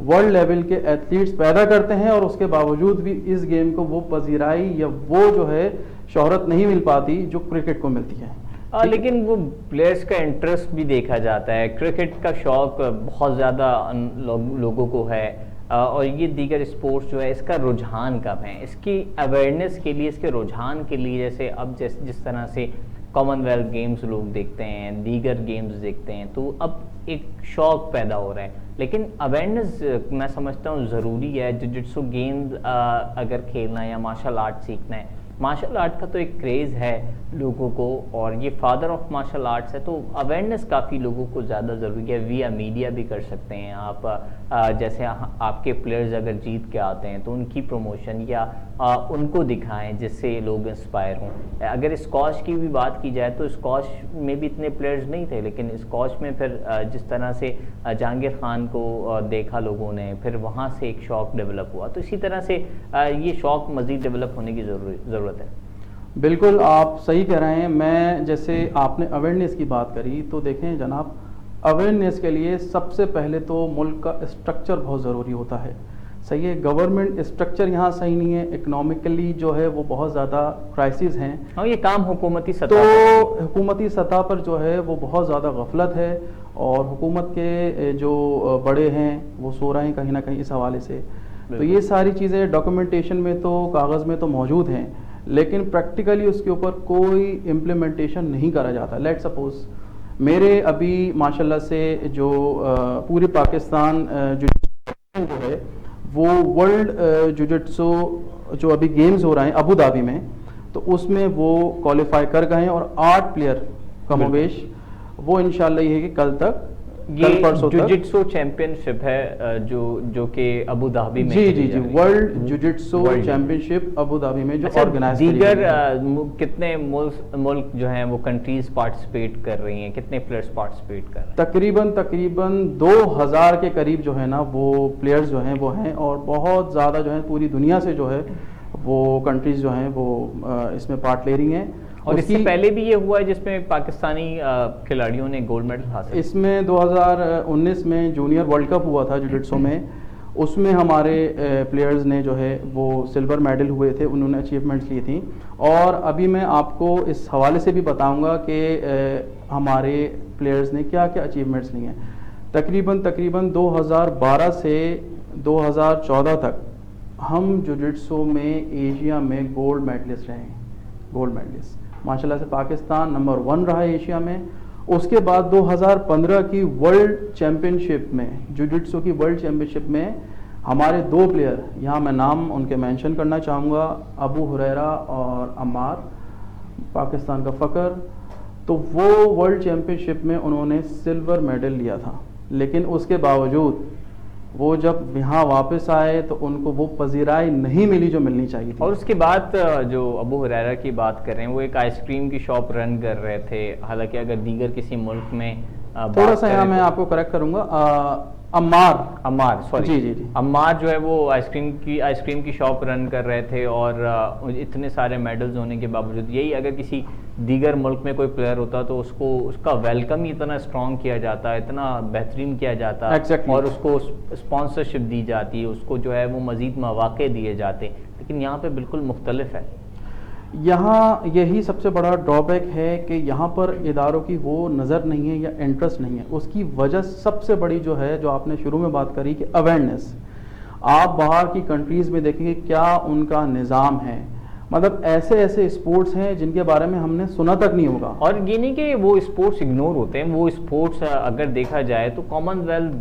World level کے athletes پیدا کرتے ہیں، اور اس کے باوجود بھی اس گیم کو وہ پذیرائی یا وہ جو ہے شہرت نہیں مل پاتی جو کرکٹ کو ملتی ہے۔ لیکن وہ پلیئرز کا انٹرسٹ بھی دیکھا جاتا ہے، کرکٹ کا شوق بہت زیادہ لوگوں کو ہے، اور یہ دیگر اسپورٹس جو ہے اس کا رجحان کم ہے۔ اس کی اویئرنیس کے لیے، اس کے رجحان کے لیے، جیسے اب جس طرح سے کامن ویلتھ گیمز لوگ دیکھتے ہیں، دیگر گیمز دیکھتے ہیں، تو اب ایک شوق پیدا ہو رہا ہے، لیکن اویئرنیس میں سمجھتا ہوں ضروری ہے۔ جوجٹسو گیمز اگر کھیلنا ہے یا مارشل آرٹ سیکھنا ہے، مارشل آرٹ کا تو ایک کریز ہے لوگوں کو، اور یہ فادر آف مارشل آرٹس ہے، تو اویئرنیس کافی لوگوں کو زیادہ ضروری ہے۔ ویا میڈیا بھی کر سکتے ہیں آپ، جیسے آپ کے پلیئرز اگر جیت کے آتے ہیں تو ان کی پروموشن یا ان کو دکھائیں جس سے لوگ انسپائر ہوں۔ اگر اسکواش کی بھی بات کی جائے تو اسکواش میں بھی اتنے پلیئرز نہیں تھے، لیکن اسکواش میں پھر جس طرح سے جہانگیر خان کو دیکھا لوگوں نے، پھر وہاں سے ایک شوق ڈیولپ ہوا، تو اسی طرح سے یہ شوق مزید ڈیولپ ہونے کی ضرورت ہے۔ بالکل آپ صحیح کہہ رہے ہیں۔ میں جیسے آپ نے اویئرنیس کی بات کری، تو دیکھیں جناب، اویئرنیس کے لیے سب سے پہلے تو ملک کا اسٹرکچر بہت ضروری ہوتا ہے۔ صحیح ہے، گورنمنٹ اسٹرکچر یہاں صحیح نہیں ہے، اکنامکلی جو ہے وہ بہت زیادہ کرائسس ہیں، اور یہ کام حکومتی سطح تو حکومتی سطح پر جو ہے وہ بہت زیادہ غفلت ہے، اور حکومت کے جو بڑے ہیں وہ سو رہے ہیں کہیں نہ کہیں اس حوالے سے۔ تو یہ ساری چیزیں ڈاکومنٹیشن میں تو کاغذ میں تو موجود ہیں، لیکن پریکٹیکلی اس کے اوپر کوئی امپلیمنٹیشن نہیں کرا جاتا۔ لیٹ سپوز میرے ابھی ماشاءاللہ سے جو پورے پاکستان جو ہے وہ ورلڈ جوجٹسو جو ابھی گیمز ہو رہے ہیں ابو دھابی میں، تو اس میں وہ کوالیفائی کر گئے ہیں، اور 8 پلیئر کم و بیش وہ انشاءاللہ یہ ہے کہ کل تک، یہ جوجٹسو چیمپئن شپ ہے جو کہ ابو دھابی میں، جی ورلڈ جوجٹسو چیمپئن شپ ابو دھابی میں جو آرگنائز دیگر کتنے ملک جو ہیں وہ کنٹریز پارٹیسپیٹ کر رہی ہیں، کتنے پلیئرز پارٹیسپیٹ کر رہے ہیں؟ تقریباً 2000 کے قریب جو ہے نا وہ پلیئرز جو ہیں وہ ہیں، اور بہت زیادہ جو ہے پوری دنیا سے جو ہے وہ کنٹریز جو ہیں وہ اس میں پارٹ لے رہی ہیں۔ اور اس سے پہلے بھی یہ ہوا ہے جس میں پاکستانی کھلاڑیوں نے گولڈ میڈل حاصل، اس میں 2019 میں جونیئر ورلڈ کپ ہوا تھا جوجٹسو میں، اس میں ہمارے پلیئرز نے جو ہے وہ سلور میڈل ہوئے تھے، انہوں نے اچیومنٹس لی تھیں۔ اور ابھی میں آپ کو اس حوالے سے بھی بتاؤں گا کہ ہمارے پلیئرز نے کیا کیا اچیومنٹس لی ہیں۔ تقریباً 2012 سے 2014 تک ہم جوجٹسو میں ایشیا میں گولڈ میڈلسٹ رہے ہیں، گولڈ میڈلسٹ ماشاءاللہ سے پاکستان نمبر 1 رہا ہے ایشیا میں۔ اس کے بعد 2015 کی ورلڈ چیمپئن شپ میں، جوجٹسو کی ورلڈ چیمپئن شپ میں ہمارے 2 پلیئر، یہاں میں نام ان کے مینشن کرنا چاہوں گا، ابو ہریرہ اور عمار، پاکستان کا فخر، تو وہ ورلڈ چیمپئن شپ میں انہوں نے سلور میڈل لیا تھا، لیکن اس کے باوجود وہ جب یہاں واپس آئے تو ان کو وہ پذیرائی نہیں ملی جو ملنی چاہیے تھی۔ اور اس کے بعد جو ابو ہریرہ کی بات کر رہے ہیں، وہ ایک آئس کریم کی شاپ رن کر رہے تھے، حالانکہ اگر دیگر کسی ملک میں تھوڑا سا یہاں میں آپ کو کریکٹ کروں گا، عمار جی عمار جو ہے وہ آئس کریم کی شاپ رن کر رہے تھے، اور اتنے سارے میڈلز ہونے کے باوجود، یہی اگر کسی دیگر ملک میں کوئی پلیئر ہوتا تو اس کا ویلکم ہی اتنا اسٹرانگ کیا جاتا، اتنا بہترین کیا جاتا، اور اس کو اسپانسرشپ دی جاتی، اس کو جو ہے وہ مزید مواقع دیے جاتے، لیکن یہاں پہ بالکل مختلف ہے۔ یہاں یہی سب سے بڑا ڈرا بیک ہے کہ یہاں پر اداروں کی وہ نظر نہیں ہے یا انٹرسٹ نہیں ہے۔ اس کی وجہ سب سے بڑی جو ہے، جو آپ نے شروع میں بات کری کہ اویئرنیس، آپ باہر کی کنٹریز میں دیکھیں گے کیا ان کا نظام ہے، مطلب ایسے اسپورٹس ہیں جن کے بارے میں ہم نے سنا تک نہیں ہوگا۔ اور یہ نہیں کہ وہ اسپورٹس اگنور ہوتے ہیں، وہ اسپورٹس اگر دیکھا جائے تو کامن ویلتھ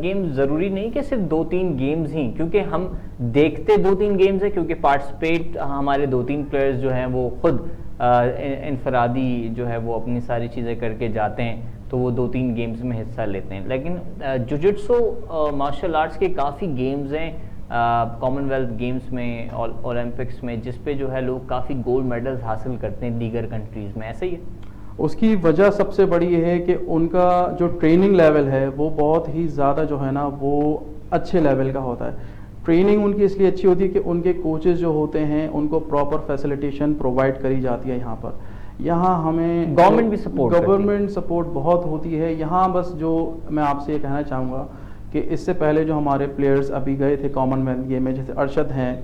گیمز ضروری نہیں کہ صرف 2-3 گیمز ہی، کیونکہ ہم دیکھتے 2-3 گیمز ہیں، کیونکہ پارٹیسپیٹ ہمارے 2-3 پلیئرز جو ہیں وہ خود انفرادی جو ہے وہ اپنی ساری چیزیں کر کے جاتے ہیں، تو وہ 2-3 گیمز میں حصہ لیتے ہیں، لیکن جوجٹسو مارشل آرٹس کے کافی گیمز ہیں کامن ویلتھ گیمز میں، اولمپکس میں، جس پہ جو ہے لوگ کافی گولڈ میڈلز حاصل کرتے ہیں دیگر کنٹریز میں، ایسا ہی ہے۔ اس کی وجہ سب سے بڑی یہ ہے کہ ان کا جو ٹریننگ لیول ہے وہ بہت ہی زیادہ جو ہے نا وہ اچھے لیول کا ہوتا ہے۔ ٹریننگ ان کی اس لیے اچھی ہوتی ہے کہ ان کے کوچز جو ہوتے ہیں ان کو پراپر فیسلیٹیشن پرووائڈ کری جاتی ہے۔ یہاں ہمیں گورنمنٹ بھی گورنمنٹ سپورٹ بہت ہوتی ہے۔ یہاں بس جو میں آپ سے یہ کہنا چاہوں گا کہ اس سے پہلے جو ہمارے پلیئرز ابھی گئے تھے کامن ویلتھ گیم میں، جیسے ارشد ہیں،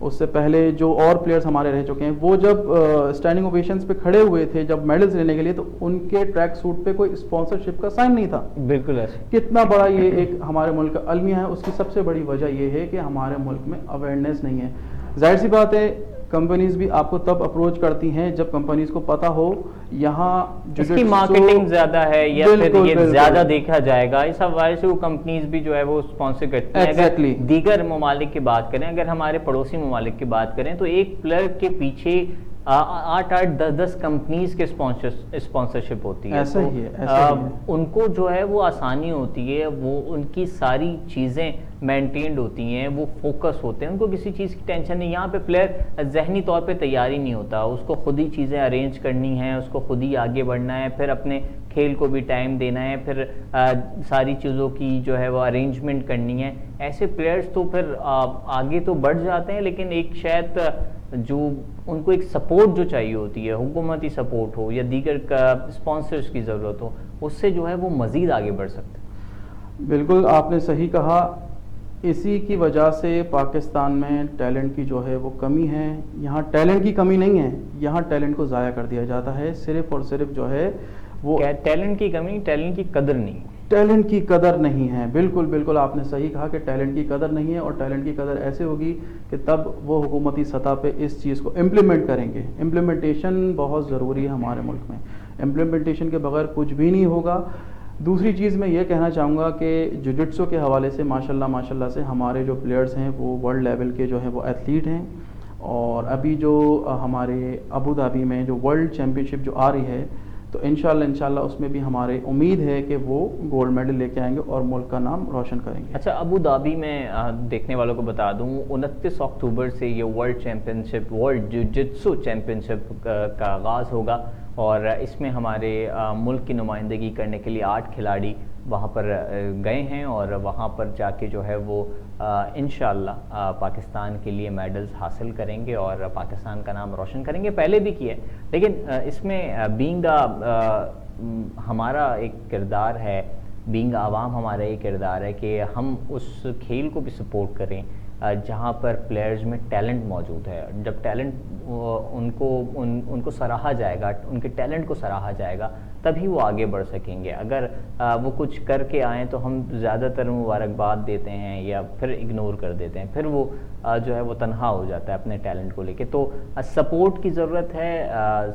اس سے پہلے جو اور پلیئرز ہمارے رہ چکے ہیں، وہ جب اسٹینڈنگ اوویشنز پہ کھڑے ہوئے تھے جب میڈلز لینے کے لیے، تو ان کے ٹریک سوٹ پہ کوئی اسپانسرشپ کا سائن نہیں تھا. بالکل ایسے. کتنا بڑا یہ ایک ہمارے ملک کا المیہ ہے. اس کی سب سے بڑی وجہ یہ ہے کہ ہمارے ملک میں اویئرنیس نہیں ہے. ظاہر سی بات ہے کمپنیز بھی آپ کو تب اپروچ کرتی ہیں جب کمپنیز کو پتہ ہو یہاں اس کی مارکیٹنگ زیادہ ہے یا پھر یہ زیادہ دیکھا جائے گا، اس حوالے سے وہ کمپنیز بھی جو ہے وہ اسپانسر کرتی ہیں. اگر دیگر ممالک کی بات کریں، اگر ہمارے پڑوسی ممالک کی بات کریں، تو ایک پلیئر کے پیچھے 8-10 کمپنیز کے اسپانسرشپ ہوتی ہے. ان کو جو ہے وہ آسانی ہوتی ہے، وہ ان کی ساری چیزیں مینٹینڈ ہوتی ہیں، وہ فوکس ہوتے ہیں، ان کو کسی چیز کی ٹینشن نہیں. یہاں پہ پلیئر ذہنی طور پہ تیاری نہیں ہوتا، اس کو خود ہی چیزیں ارینج کرنی ہیں، اس کو خود ہی آگے بڑھنا ہے، پھر اپنے کھیل کو بھی ٹائم دینا ہے، پھر ساری چیزوں کی جو ہے وہ ارینجمنٹ کرنی ہے. ایسے پلیئرز تو پھر آگے تو بڑھ جاتے ہیں، لیکن ایک شاید جو ان کو ایک سپورٹ جو چاہیے ہوتی ہے، حکومتی سپورٹ ہو یا دیگر اسپانسرز کی ضرورت ہو، اس سے جو ہے وہ مزید آگے بڑھ سکتے ہیں. بالکل آپ نے صحیح کہا. اسی کی وجہ سے پاکستان میں ٹیلنٹ کی جو ہے وہ کمی ہے. یہاں ٹیلنٹ کی کمی نہیں ہے، یہاں ٹیلنٹ کو ضائع کر دیا جاتا ہے. صرف اور صرف جو ہے وہ ٹیلنٹ کی کمی، ٹیلنٹ کی قدر نہیں. ٹیلنٹ کی قدر نہیں ہے. بالکل بالکل آپ نے صحیح کہا کہ ٹیلنٹ کی قدر نہیں ہے، اور ٹیلنٹ کی قدر ایسے ہوگی کہ تب وہ حکومتی سطح پہ اس چیز کو امپلیمنٹ کریں گے. امپلیمنٹیشن بہت ضروری ہے ہمارے ملک میں. امپلیمنٹیشن کے بغیر کچھ بھی نہیں ہوگا. دوسری چیز میں یہ کہنا چاہوں گا کہ جوجٹسو کے حوالے سے ماشاءاللہ سے ہمارے جو پلیئرز ہیں وہ ورلڈ لیول کے جو ہیں وہ ایتھلیٹ ہیں. اور ابھی جو ہمارے ابو دھابی میں جو ورلڈ چیمپئن شپ جو آ رہی ہے، تو انشاءاللہ اس میں بھی ہمارے امید ہے کہ وہ گولڈ میڈل لے کے آئیں گے اور ملک کا نام روشن کریں گے. اچھا، ابو دھابی میں دیکھنے والوں کو بتا دوں 29 اکتوبر سے یہ ورلڈ چیمپئن شپ، ورلڈ جوجٹسو چیمپئن شپ کا آغاز ہوگا، اور اس میں ہمارے ملک کی نمائندگی کرنے کے لیے 8 کھلاڑی وہاں پر گئے ہیں، اور وہاں پر جا کے جو ہے وہ انشاءاللہ پاکستان کے لیے میڈلز حاصل کریں گے اور پاکستان کا نام روشن کریں گے. پہلے بھی کیا ہے، لیکن اس میں بینگ ہمارا ایک کردار ہے، بینگ عوام ہمارا ایک کردار ہے کہ ہم اس کھیل کو بھی سپورٹ کریں جہاں پر پلیئرز میں ٹیلنٹ موجود ہے. جب ٹیلنٹ ان کو سراہا جائے گا، ان کے ٹیلنٹ کو سراہا جائے گا، تبھی وہ آگے بڑھ سکیں گے. اگر وہ کچھ کر کے آئیں تو ہم زیادہ تر مبارکباد دیتے ہیں یا پھر اگنور کر دیتے ہیں، پھر وہ جو ہے وہ تنہا ہو جاتا ہے اپنے ٹیلنٹ کو لے کے. تو سپورٹ کی ضرورت ہے،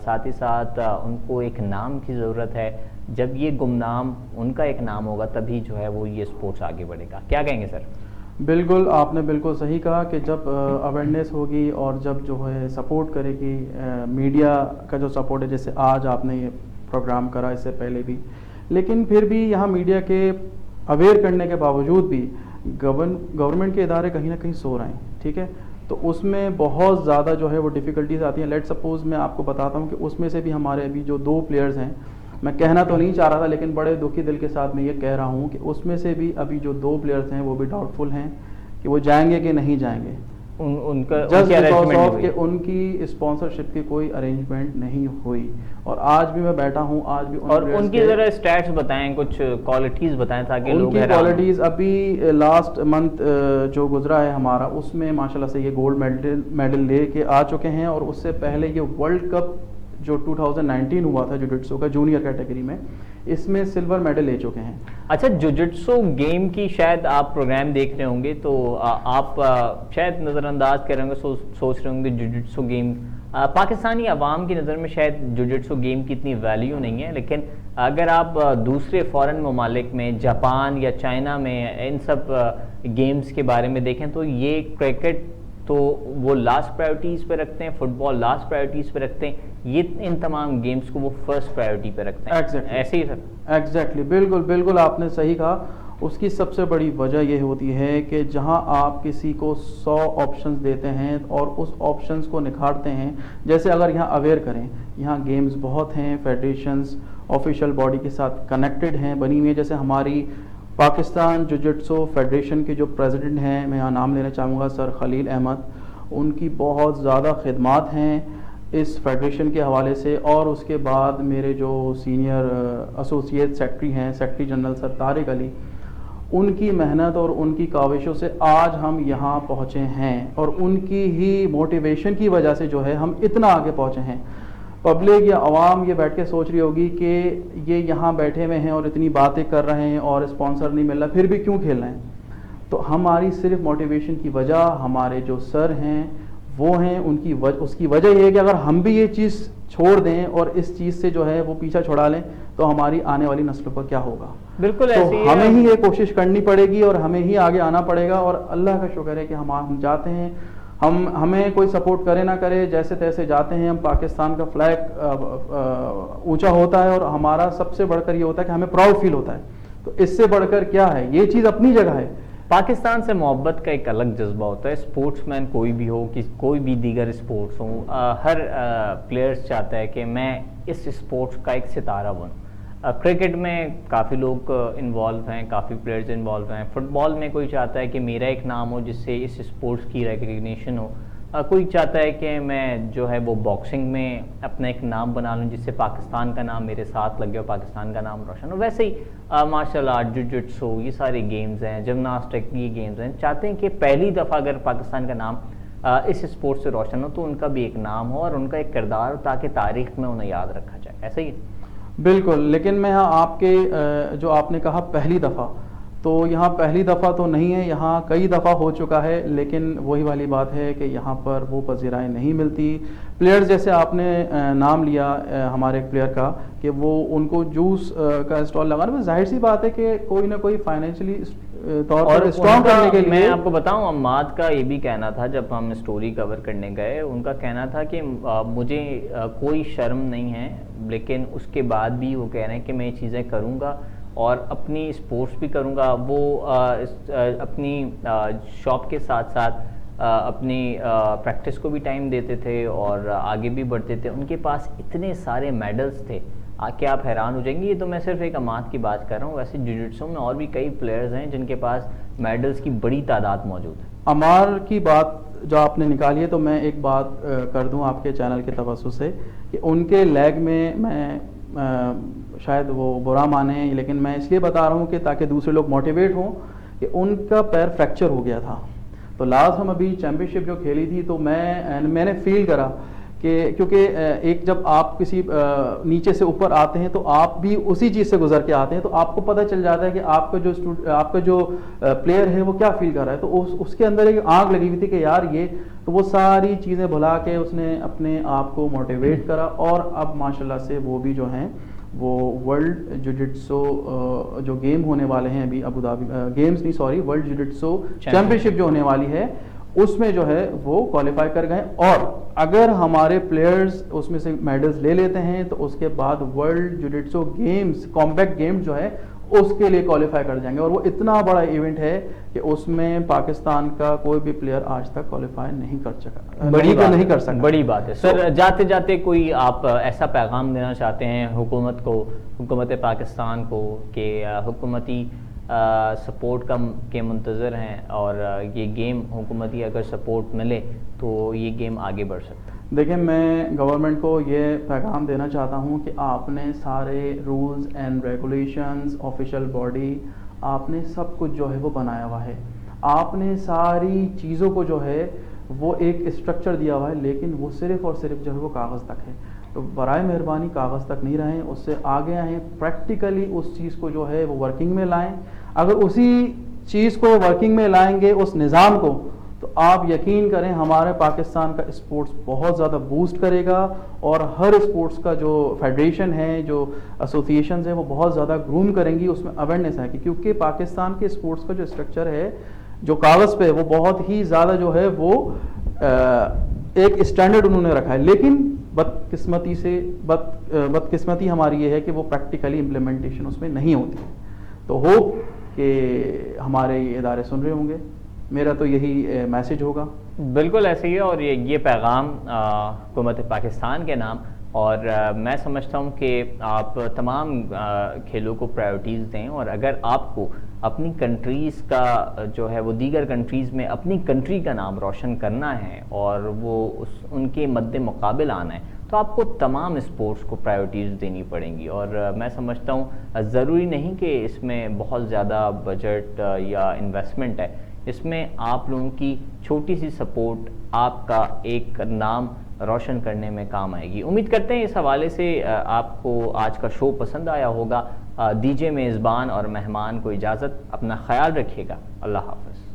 ساتھ ہی ساتھ ان کو ایک نام کی ضرورت ہے. جب یہ گمنام ان کا ایک نام ہوگا تبھی جو ہے وہ یہ سپورٹس آگے بڑھے گا. کیا کہیں گے سر؟ بالکل آپ نے بالکل صحیح کہا کہ جب اویئرنیس ہوگی اور جب جو ہے سپورٹ کرے گی میڈیا کا جو سپورٹ ہے، جیسے آج آپ نے یہ پروگرام کرا، اس سے پہلے بھی، لیکن پھر بھی یہاں میڈیا کے اویئر کرنے کے باوجود بھی گورنمنٹ کے ادارے کہیں نہ کہیں سو رہے ہیں. ٹھیک ہے، تو اس میں بہت زیادہ جو ہے وہ ڈیفیکلٹیز آتی ہیں. لیٹ سپوز میں آپ کو بتاتا ہوں کہ اس میں سے بھی ہمارے ابھی جو 2 پلیئرز ہیں، میں کہنا تو نہیں چاہ رہا تھا لیکن بڑے دکھی دل کے ساتھ میں یہ کہہ رہا ہوں کہ اس میں سے بھی ابھی جو 2 پلیئرز ہیں وہ بھی ڈاؤٹ فل ہیں کہ وہ جائیں گے کہ نہیں جائیں گے. جسٹ بیکاز آف کہ ان کی اسپانسرشپ کی کوئی ارینجمنٹ نہیں ہوئی. اور آج بھی میں بیٹھا ہوں، آج بھی اور ان کی ذرا اسٹیٹس بتائیں، کچھ کوالٹیز بتائیں تاکہ ان کی کوالٹیز. ابھی لاسٹ منتھ جو گزرا ہے ہمارا، اس میں ماشاءاللہ سے یہ گولڈ میڈل لے کے آ چکے ہیں، اور اس سے پہلے یہ ورلڈ کپ جو 2019 ہوا تھا جوجٹسو کا جونیئر کیٹیگری میں، اس میں سلور میڈل لے چکے ہیں. اچھا، جوجٹسو گیم کی شاید آپ پروگرام دیکھ رہے ہوں گے تو آپ شاید نظر انداز کر رہے ہوں گے، سوچ رہے ہوں گے جوجٹسو گیم پاکستانی عوام کی نظر میں شاید جوجٹسو گیم کی اتنی ویلیو نہیں ہے، لیکن اگر آپ دوسرے فارن ممالک میں، جاپان یا چائنا میں ان سب گیمز کے بارے میں دیکھیں تو یہ کرکٹ تو وہ لاسٹ پرائیورٹیز پہ رکھتے ہیں، فٹ بال لاسٹ پرائیورٹیز پہ رکھتے ہیں، یہ ان تمام گیمز کو وہ فرسٹ پرائیورٹی پہ رکھتے ہیں. ایسے ہی سر؟ ایگزیکٹلی، بالکل آپ نے صحیح کہا. اس کی سب سے بڑی وجہ یہ ہوتی ہے کہ جہاں آپ کسی کو 100 آپشنز دیتے ہیں اور اس آپشنز کو نکھارتے ہیں، جیسے اگر یہاں اویئر کریں، یہاں گیمز بہت ہیں، فیڈریشنز آفیشیل باڈی کے ساتھ کنیکٹڈ ہیں، بنی ہوئی ہیں. جیسے ہماری پاکستان جوجٹسو فیڈریشن کے جو پریزیڈنٹ ہیں، میں یہاں نام لینا چاہوں گا سر خلیل احمد، ان کی بہت زیادہ خدمات ہیں اس فیڈریشن کے حوالے سے. اور اس کے بعد میرے جو سینئر ایسوسیٹ سیکرٹری ہیں، سیکرٹری جنرل سر طارق علی، ان کی محنت اور ان کی کاوشوں سے آج ہم یہاں پہنچے ہیں، اور ان کی ہی موٹیویشن کی وجہ سے جو ہے ہم اتنا آگے پہنچے ہیں۔ پبلک یا عوام یہ بیٹھ کے سوچ رہی ہوگی کہ یہ یہاں بیٹھے ہوئے ہیں اور اتنی باتیں کر رہے ہیں اور اسپانسر نہیں مل رہا، پھر بھی کیوں کھیل رہے ہیں؟ تو ہماری صرف موٹیویشن کی وجہ ہمارے جو سر ہیں وہ ہیں، اس کی وجہ یہ ہے کہ اگر ہم بھی یہ چیز چھوڑ دیں اور اس چیز سے جو ہے وہ پیچھا چھڑا لیں تو ہماری آنے والی نسلوں کا کیا ہوگا؟ بالکل تو ایسی ہمیں ہی یہ کوشش کرنی پڑے گی اور ہمیں ہی آگے آنا پڑے گا، اور اللہ کا شکر ہے کہ ہم جاتے ہیں، ہمیں کوئی سپورٹ کرے نہ کرے، جیسے تیسے جاتے ہیں، ہم پاکستان کا فلیگ اونچا ہوتا ہے، اور ہمارا سب سے بڑھ کر یہ ہوتا ہے کہ ہمیں پراؤڈ فیل ہوتا ہے۔ تو اس سے بڑھ کر کیا ہے؟ یہ چیز اپنی جگہ ہے۔ پاکستان سے محبت کا ایک الگ جذبہ ہوتا ہے، اسپورٹس مین کوئی بھی ہو، کوئی بھی دیگر اسپورٹس ہوں، ہر پلیئرز چاہتا ہے کہ میں اس اسپورٹس کا ایک ستارہ بنوں۔ کرکٹ میں کافی لوگ انوالو ہیں، کافی پلیئرز انوالو ہیں، فٹ بال میں کوئی چاہتا ہے کہ میرا ایک نام ہو جس سے اس اسپورٹس کی ریکگنیشن ہو، کوئی چاہتا ہے کہ میں جو ہے وہ باکسنگ میں اپنا ایک نام بنا لوں جس سے پاکستان کا نام میرے ساتھ لگ گیا اور پاکستان کا نام روشن ہو۔ ویسے ہی مارشل آرٹ، جوجٹسو، یہ سارے گیمز ہیں، جمناسٹک، یہ گیمز ہیں، چاہتے ہیں کہ پہلی دفعہ اگر پاکستان کا نام اس اسپورٹ سے روشن ہو تو ان کا بھی ایک نام ہو اور ان کا ایک کردار ہو تاکہ تاریخ میں انہیں یاد رکھا جائے۔ ایسا ہی بالکل، لیکن میں یہاں آپ کے جو آپ نے کہا پہلی دفعہ، تو یہاں پہلی دفعہ تو نہیں ہے، یہاں کئی دفعہ ہو چکا ہے، لیکن وہی والی بات ہے کہ یہاں پر وہ پذیرائی نہیں ملتی۔ پلیئرز جیسے آپ نے نام لیا ہمارے ایک پلیئر کا کہ وہ ان کو جوس کا اسٹال لگانا، ظاہر سی بات ہے کہ کوئی نہ کوئی فائنینشلی طور پر اسٹرانگ کرنے کے لیے۔ میں آپ کو بتاؤں، عماد کا یہ بھی کہنا تھا جب ہم اسٹوری کور کرنے گئے، ان کا کہنا تھا کہ مجھے کوئی شرم نہیں ہے، لیکن اس کے بعد بھی وہ کہہ رہے ہیں کہ میں یہ چیزیں کروں گا اور اپنی اسپورٹس بھی کروں گا۔ وہ اپنی شاپ کے ساتھ ساتھ اپنی پریکٹس کو بھی ٹائم دیتے تھے اور آگے بھی بڑھتے تھے۔ ان کے پاس اتنے سارے میڈلز تھے کہ آپ حیران ہو جائیں گے۔ یہ تو میں صرف ایک عماد کی بات کر رہا ہوں، ویسے جوجٹسو میں اور بھی کئی پلیئرز ہیں جن کے پاس میڈلز کی بڑی تعداد موجود ہے۔ عمار کی بات جو آپ نے نکالی ہے تو میں ایک بات کر دوں آپ کے چینل کے توسط سے کہ ان کے لیگ میں شاید وہ برا مانیں، لیکن میں اس لیے بتا رہا ہوں کہ تاکہ دوسرے لوگ موٹیویٹ ہوں، کہ ان کا پیر فریکچر ہو گیا تھا۔ تو لاسٹ ہم ابھی چیمپئن شپ جو کھیلی تھی تو میں نے فیل کرا کہ کیونکہ ایک جب آپ کسی نیچے سے اوپر آتے ہیں تو آپ بھی اسی چیز سے گزر کے آتے ہیں، تو آپ کو پتہ چل جاتا ہے کہ آپ کا جو پلیئر ہے وہ کیا فیل کر رہا ہے۔ تو اس کے اندر ایک آنکھ لگی ہوئی تھی کہ یار یہ، تو وہ ساری چیزیں بھلا کے اس نے اپنے آپ کو موٹیویٹ کرا، اور اب ماشاءاللہ سے وہ بھی جو ہیں وہ ورلڈ جوجٹسو جو گیم ہونے والے ہیں ابھی ابو دھابی گیمز نہیں سوری ورلڈ جوجٹسو چیمپئن شپ جو ہونے والی ہے اس میں جو ہے وہ کوالیفائی کر گئے، اور اگر ہمارے پلیئرز اس میں سے میڈلز لے لیتے ہیں تو اس کے بعد ورلڈ جوجٹسو گیمز کمبیکٹ گیمز جو ہے اس کے لیے کوالیفائی کر جائیں گے، اور وہ اتنا بڑا ایونٹ ہے کہ اس میں پاکستان کا کوئی بھی پلیئر آج تک کوالیفائی نہیں کر سکا، نہیں کر سکا۔ بڑی بات ہے سر۔ جاتے جاتے کوئی آپ ایسا پیغام دینا چاہتے ہیں حکومت کو، حکومت پاکستان کو، کہ حکومتی سپورٹ کے منتظر ہیں اور یہ گیم حکومتی اگر سپورٹ ملے تو یہ گیم آگے بڑھ سکتا ہے؟ دیکھیں، میں گورنمنٹ کو یہ پیغام دینا چاہتا ہوں کہ آپ نے سارے rules and regulations, official body, آپ نے سب کچھ جو ہے وہ بنایا ہوا ہے، آپ نے ساری چیزوں کو جو ہے وہ ایک اسٹرکچر دیا ہوا ہے، لیکن وہ صرف اور صرف جو ہے وہ کاغذ تک ہے۔ تو برائے مہربانی کاغذ تک نہیں رہیں، اس سے آگے آئیں، پریکٹیکلی اس چیز کو جو ہے وہ ورکنگ میں لائیں۔ اگر اسی چیز کو ورکنگ میں لائیں گے، اس نظام کو، تو آپ یقین کریں ہمارے پاکستان کا اسپورٹس بہت زیادہ بوسٹ کرے گا، اور ہر اسپورٹس کا جو فیڈریشن ہے، جو ایسوسیشنز ہیں، وہ بہت زیادہ گروم کریں گی، اس میں اویئرنیس ہے کیونکہ پاکستان کے اسپورٹس کا جو اسٹرکچر ہے جو کاغذ پہ، وہ بہت ہی زیادہ جو ہے وہ ایک اسٹینڈرڈ انہوں نے رکھا ہے، لیکن بدقسمتی ہماری یہ ہے کہ وہ پریکٹیکلی امپلیمنٹیشن اس میں نہیں ہوتی۔ تو ہوپ کہ ہمارے یہ ادارے سن رہے ہوں گے، میرا تو یہی میسج ہوگا۔ بالکل ایسے ہی ہے، اور یہ پیغام حکومت پاکستان کے نام، اور میں سمجھتا ہوں کہ آپ تمام کھیلوں کو پرائیورٹیز دیں، اور اگر آپ کو اپنی کنٹریز کا جو ہے وہ دیگر کنٹریز میں اپنی کنٹری کا نام روشن کرنا ہے اور وہ ان کے مد مقابل آنا ہے، تو آپ کو تمام اسپورٹس کو پرائیورٹیز دینی پڑیں گی. اور میں سمجھتا ہوں ضروری نہیں کہ اس میں بہت زیادہ بجٹ یا انویسٹمنٹ ہے, اس میں آپ لوگوں کی چھوٹی سی سپورٹ آپ کا ایک نام روشن کرنے میں کام آئے گی. امید کرتے ہیں اس حوالے سے آپ کو آج کا شو پسند آیا ہوگا. دیجیے میزبان اور مہمان کو اجازت, اپنا خیال رکھیے گا. اللہ حافظ.